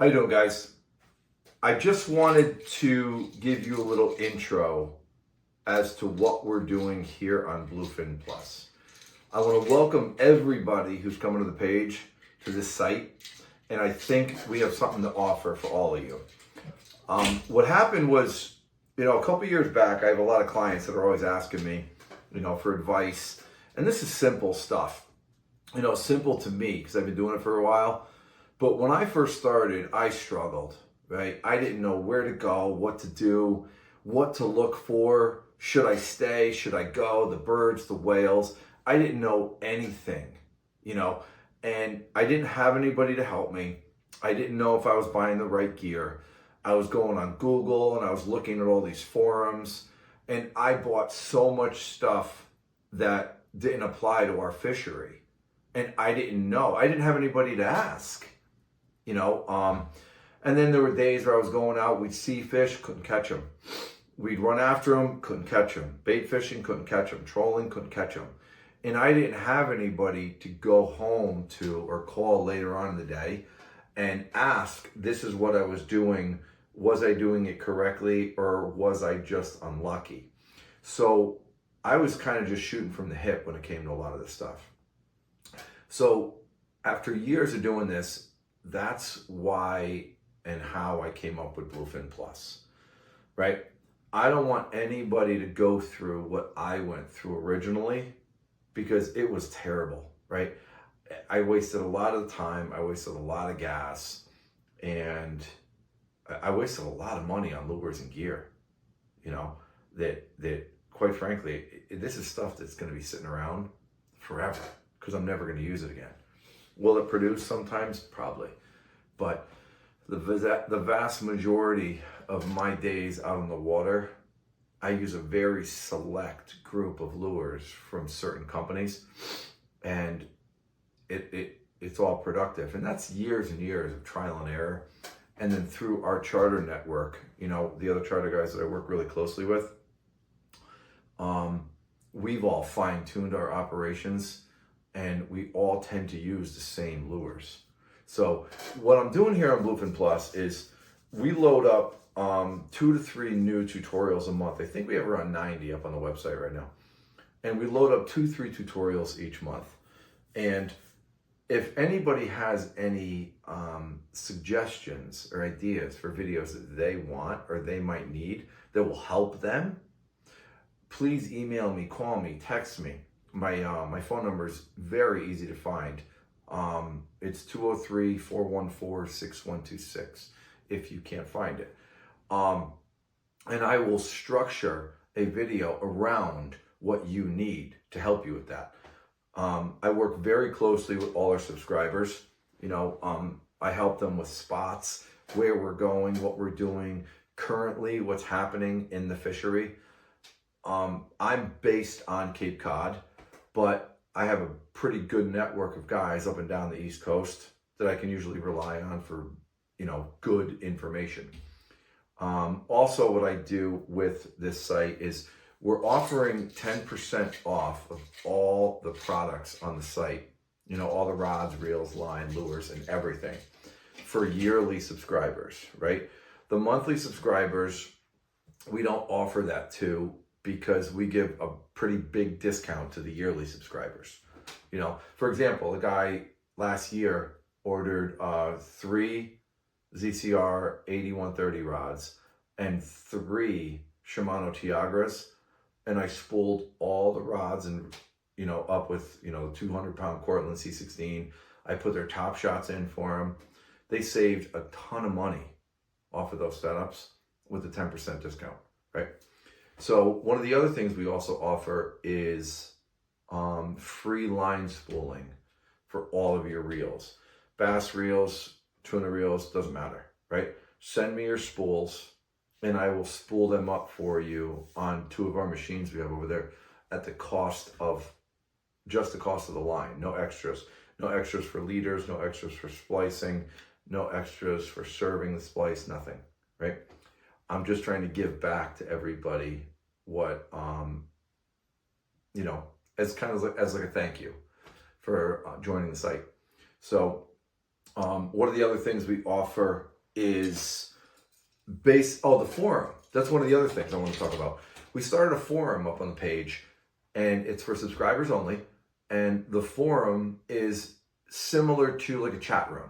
How you doing, guys? I just wanted to give you a little intro as to what we're doing here on Bluefin Plus. I want to welcome everybody who's coming to the page, to this site, and I think we have something to offer for all of you. What happened was, a couple years back, I have a lot of clients that are always asking me, for advice, and this is simple stuff. Simple to me because I've been doing it for a while. But when I first started, I struggled, right? I didn't know where to go, what to do, what to look for. Should I stay? Should I go? The birds, the whales. I didn't know anything, and I didn't have anybody to help me. I didn't know if I was buying the right gear. I was going on Google and I was looking at all these forums, and I bought so much stuff that didn't apply to our fishery. And I didn't know. I didn't have anybody to ask. And then there were days where I was going out, we'd see fish, couldn't catch them. We'd run after them, couldn't catch them. Bait fishing, couldn't catch them. Trolling, couldn't catch them. And I didn't have anybody to go home to or call later on in the day and ask, this is what I was doing. Was I doing it correctly or was I just unlucky? So I was kind of just shooting from the hip when it came to a lot of this stuff. So after years of doing this, that's why and how I came up with Bluefin Plus, right? I don't want anybody to go through what I went through originally because it was terrible, right? I wasted a lot of time, I wasted a lot of gas, and I wasted a lot of money on lures and gear, that quite frankly, this is stuff that's going to be sitting around forever because I'm never going to use it again. Will it produce sometimes? Probably. But the vast majority of my days out on the water, I use a very select group of lures from certain companies, and it's all productive. And that's years and years of trial and error. And then through our charter network, the other charter guys that I work really closely with, we've all fine-tuned our operations, and we all tend to use the same lures. So what I'm doing here on Bluefin Plus is we load up 2 to 3 new tutorials a month. I think we have around 90 up on the website right now. And we load up 2-3 tutorials each month. And if anybody has any suggestions or ideas for videos that they want or they might need that will help them, please email me, call me, text me. My phone number is very easy to find. It's 203-414-6126 if you can't find it. And I will structure a video around what you need to help you with that. I work very closely with all our subscribers. I help them with spots, where we're going, what we're doing, currently what's happening in the fishery. I'm based on Cape Cod, but I have a pretty good network of guys up and down the East Coast that I can usually rely on for, good information. Also, what I do with this site is we're offering 10% off of all the products on the site, all the rods, reels, line, lures, and everything for yearly subscribers, right? The monthly subscribers, we don't offer that to because we give a pretty big discount to the yearly subscribers. For example, a guy last year ordered 3 ZCR 8130 rods and 3 Shimano Tiagras, and I spooled all the rods and up with 200-pound Cortland C16. I put their top shots in for them. They saved a ton of money off of those setups with the 10% discount, right? So one of the other things we also offer is free line spooling for all of your reels. Bass reels, tuna reels, doesn't matter, right? Send me your spools and I will spool them up for you on 2 of our machines we have over there at the cost of the line. No extras. No extras for leaders, no extras for splicing, no extras for serving the splice, nothing, right? I'm just trying to give back to everybody what, as kind of as like a thank you for joining the site. So One of the other things we offer is the forum. That's one of the other things I want to talk about. We started a forum up on the page, and it's for subscribers only. And the forum is similar to like a chat room,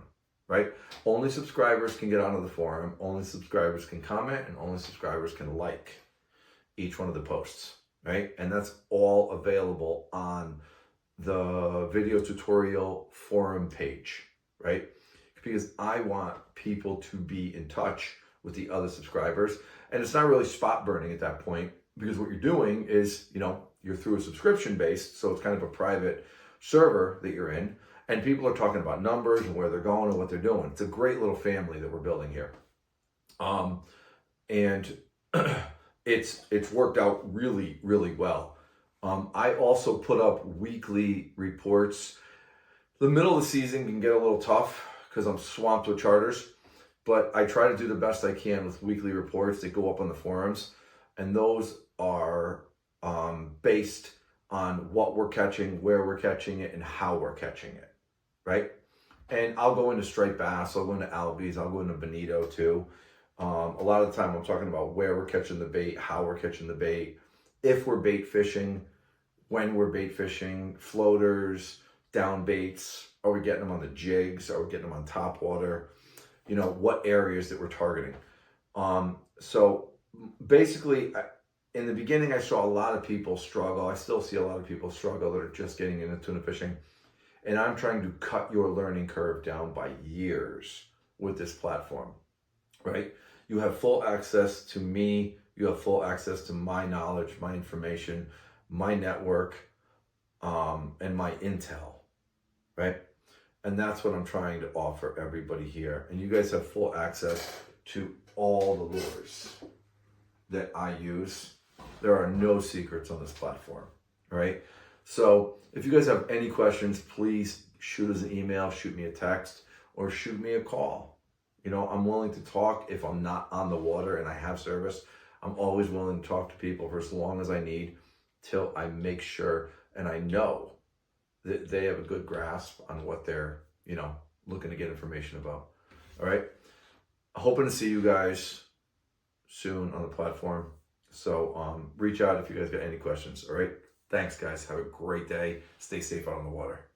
right? Only subscribers can get onto the forum, only subscribers can comment, and only subscribers can like each one of the posts, right? And that's all available on the video tutorial forum page, right? Because I want people to be in touch with the other subscribers. And it's not really spot burning at that point, because what you're doing is, you're through a subscription based, so it's kind of a private server that you're in, and people are talking about numbers and where they're going and what they're doing. It's a great little family that we're building here. And it's worked out really, really well. I also put up weekly reports. The middle of the season can get a little tough because I'm swamped with charters, but I try to do the best I can with weekly reports that go up on the forums, and those are based on what we're catching, where we're catching it, and how we're catching it, right? And I'll go into striped bass, I'll go into albies, I'll go into bonito too. A lot of the time I'm talking about where we're catching the bait, how we're catching the bait, if we're bait fishing, when we're bait fishing, floaters, down baits, are we getting them on the jigs, are we getting them on top water, what areas that we're targeting. So basically, in the beginning, I saw a lot of people struggle. I still see a lot of people struggle that are just getting into tuna fishing. And I'm trying to cut your learning curve down by years with this platform, right? You have full access to me. You have full access to my knowledge, my information, my network, and my intel, right? And that's what I'm trying to offer everybody here. And you guys have full access to all the lures that I use. There are no secrets on this platform, all right? So if you guys have any questions, please shoot us an email, shoot me a text, or shoot me a call. I'm willing to talk if I'm not on the water and I have service. I'm always willing to talk to people for as long as I need till I make sure and I know that they have a good grasp on what they're, looking to get information about. All right. Hoping to see you guys soon on the platform. So reach out if you guys got any questions. All right. Thanks, guys. Have a great day. Stay safe out on the water.